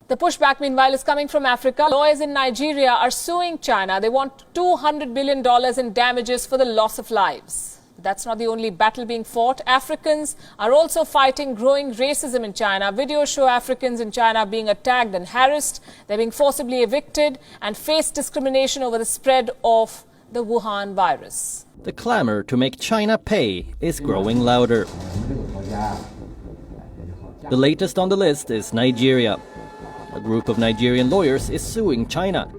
The pushback, meanwhile, is coming from Africa. Lawyers in Nigeria are suing China. They want $200 billion in damages for the loss of lives. But that's not the only battle being fought. Africans are also fighting growing racism in China. Videos show Africans in China being attacked and harassed. They're being forcibly evicted and face discrimination over the spread of the Wuhan virus. The clamor to make China pay is growing louder. The latest on the list is Nigeria. A group of Nigerian lawyers is suing China.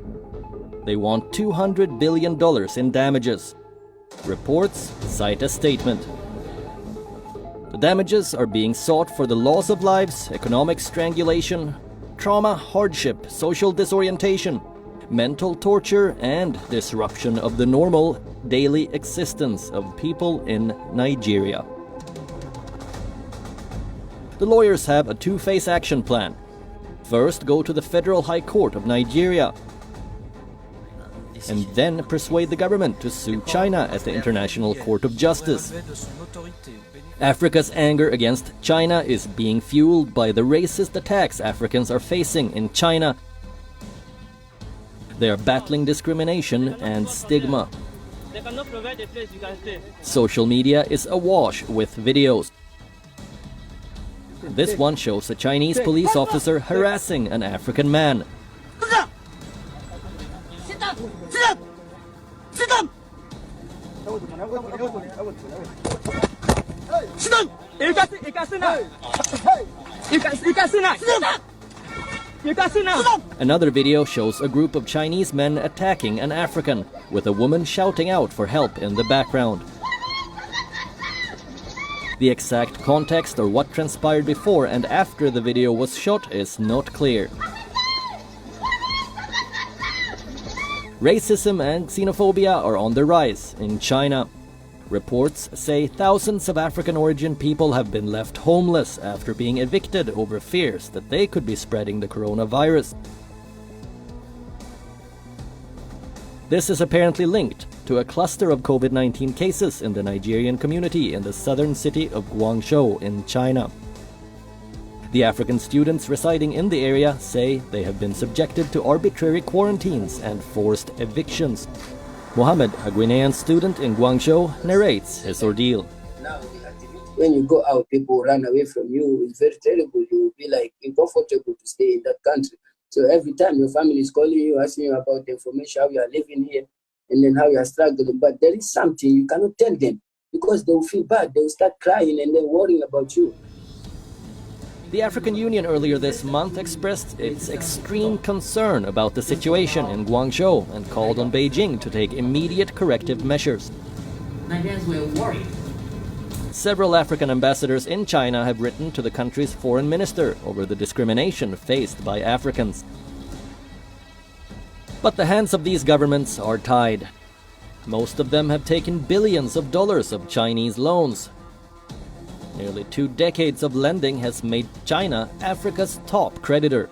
They want $200 billion in damages. Reports cite a statement. The damages are being sought for the loss of lives, economic strangulation, trauma, hardship, social disorientation, mental torture, and disruption of the normal daily existence of people in Nigeria. The lawyers have a two-phase action plan. First, go to the Federal High Court of Nigeria, and then persuade the government to sue China at the International Court of Justice. Africa's anger against China is being fueled by the racist attacks Africans are facing in China. They are battling discrimination and stigma. Social media is awash with videos. This one shows a Chinese police officer harassing an African man. Another video shows a group of Chinese men attacking an African, with a woman shouting out for help in the background. The exact context or what transpired before and after the video was shot is not clear. Racism and xenophobia are on the rise in China. Reports say thousands of African-origin people have been left homeless after being evicted over fears that they could be spreading the coronavirus. This is apparently linked to a cluster of COVID-19 cases in the Nigerian community in the southern city of Guangzhou in China. The African students residing in the area say they have been subjected to arbitrary quarantines and forced evictions. Mohammed, a Guinean student in Guangzhou, narrates his ordeal. When you go out, people run away from you. It's very terrible. You will be like uncomfortable to stay in that country. So every time your family is calling you, asking you about the information, how you are living here, and then how you are struggling. But there is something you cannot tell them because they will feel bad. They will start crying and they're worrying about you. The African Union earlier this month expressed its extreme concern about the situation in Guangzhou and called on Beijing to take immediate corrective measures. Nigerians were worried. Several African ambassadors in China have written to the country's foreign minister over the discrimination faced by Africans. But the hands of these governments are tied. Most of them have taken billions of dollars of Chinese loans. Nearly 2 decades of lending has made China Africa's top creditor.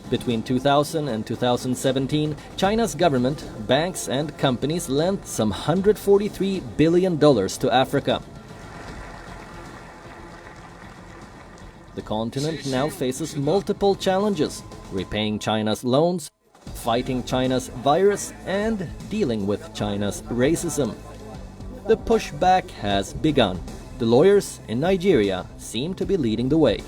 Between 2000 and 2017, China's government, banks and companies lent some $143 billion to Africa. The continent now faces multiple challenges: repaying China's loans, fighting China's virus, and dealing with China's racism. The pushback has begun. The lawyers in Nigeria seem to be leading the way.